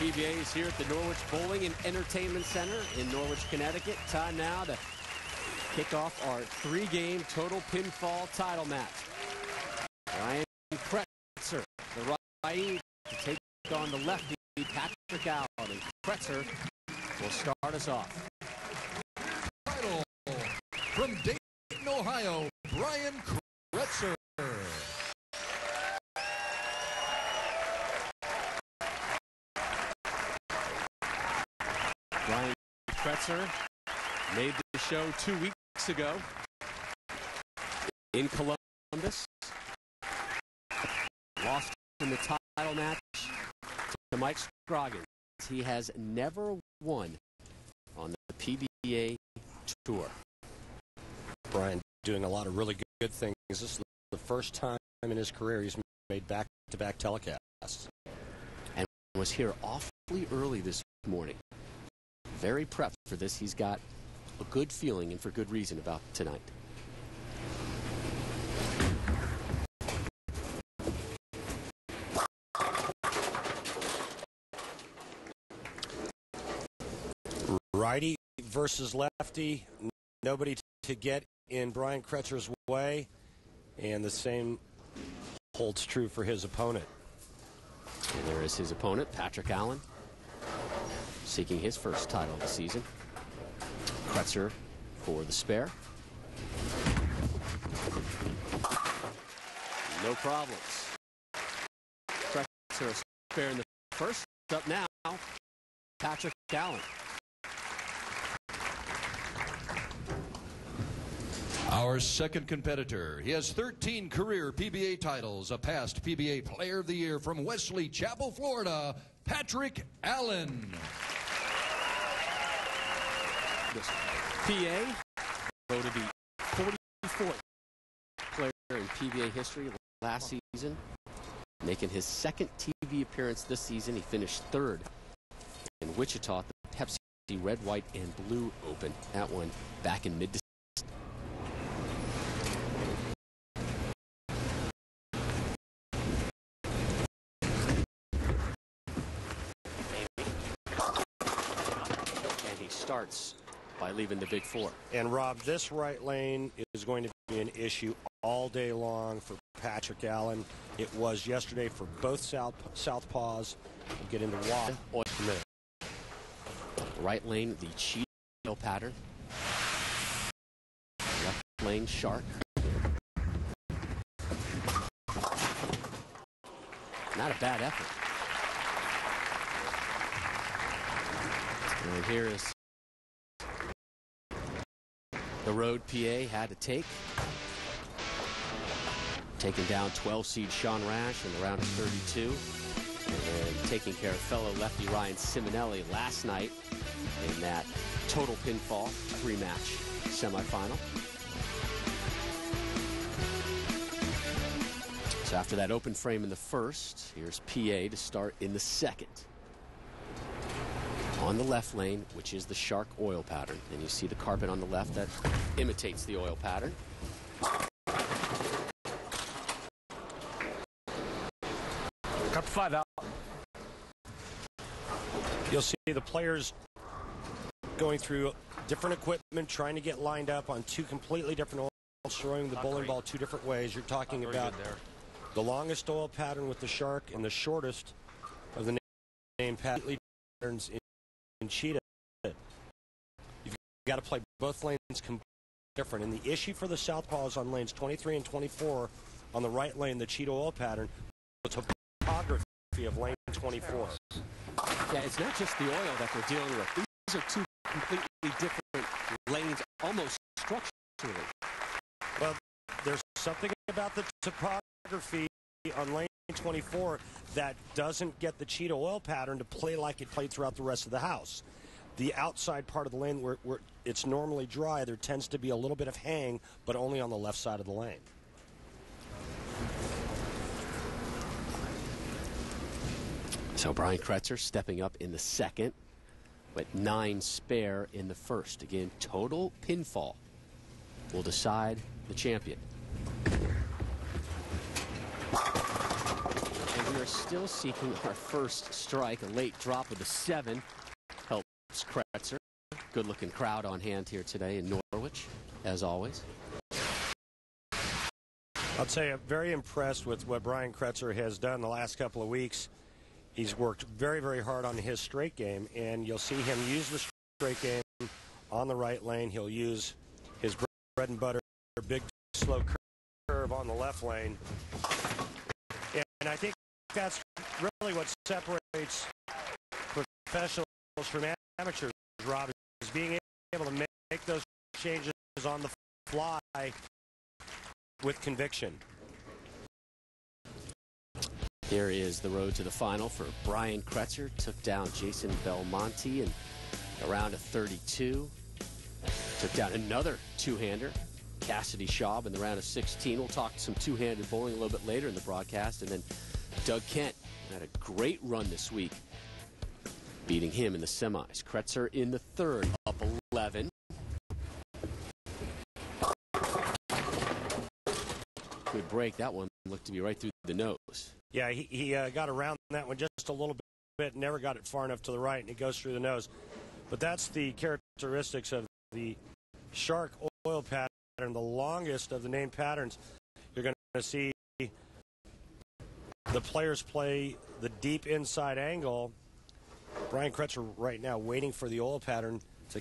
PBA is here at the Norwich Bowling and Entertainment Center in Norwich, Connecticut. Time now to kick off our three-game total pinfall title match. Brian Kretzer, the righty, to take on the lefty, Patrick Allen. And Kretzer will start us off. Title from Dayton, Ohio, Brian Kretzer. Brian Kretzer made the show 2 weeks ago in Columbus. Lost in the title match to Mike Scroggins. He has never won on the PBA Tour. Brian doing a lot of really good things. This is the first time in his career he's made back-to-back telecasts. And was here awfully early this morning. Very prepped for this. He's got a good feeling, and for good reason, about tonight. Righty versus lefty. Nobody to get in Brian Kretzer's way. And the same holds true for his opponent. And there is his opponent, Patrick Allen, seeking his first title of the season. Kretzer for the spare. No problems. Kretzer a spare in the first. Up now, Patrick Allen. Our second competitor. He has 13 career PBA titles, a past PBA Player of the Year from Wesley Chapel, Florida, Patrick Allen. This PA voted the 44th player in PBA history last season, making his second TV appearance this season. He finished third in Wichita at the Pepsi Red, White, and Blue Open. That one back in mid-December. And he starts by leaving the big four. And Rob, this right lane is going to be an issue all day long for Patrick Allen. It was yesterday for both southpaws. We'll get into why in a minute. Right lane, the Cheeto pattern. Left lane, Shark. Not a bad effort. And here is the road PA had to take. Taking down 12-seed Sean Rash in the round of 32. And taking care of fellow lefty Ryan Simonelli last night in that total pinfall three-match semifinal. So after that open frame in the first, here's PA to start in the second. On the left lane, which is the Shark oil pattern. And you see the carpet on the left that imitates the oil pattern. Cut 5 out. You'll see the players going through different equipment, trying to get lined up on two completely different oils, throwing the bowling ball two different ways. You're talking about the longest oil pattern with the Shark and the shortest of the name patterns in Cheetah. You've got to play both lanes different. And the issue for the southpaws on lanes 23 and 24 on the right lane, the Cheetah oil pattern, the topography of lane 24. Yeah, it's not just the oil that they're dealing with. These are two completely different lanes, almost structurally. Well, there's something about the topography on lane 24 that doesn't get the Cheetah oil pattern to play like it played throughout the rest of the house. The outside part of the lane where it's normally dry, there tends to be a little bit of hang, but only on the left side of the lane. So Brian Kretzer stepping up in the second, but 9 spare in the first. Again, total pinfall will decide the champion. And we're still seeking our first strike. A late drop with a 7 helps Kretzer. Good-looking crowd on hand here today in Norwich, as always. I'll tell you, I'm very impressed with what Brian Kretzer has done the last couple of weeks. He's worked very, very hard on his straight game, and you'll see him use the straight game on the right lane. He'll use his bread and butter, big, slow curve on the left lane. And I think that's really what separates professionals from amateurs, Rob, is being able to make those changes on the fly with conviction. Here is the road to the final for Brian Kretzer. Took down Jason Belmonte in a round of 32. Took down another two-hander, Cassidy Schaub, in the round of 16. We'll talk some two-handed bowling a little bit later in the broadcast. And then Doug Kent had a great run this week, beating him in the semis. Kretzer in the third, up 11. Good break. That one looked to be right through the nose. Yeah, he got around that one just a little bit, never got it far enough to the right, and it goes through the nose. But that's the characteristics of the Shark oil pattern, the longest of the named patterns. You're going to see the players play the deep inside angle. Brian Kretzer right now waiting for the oil pattern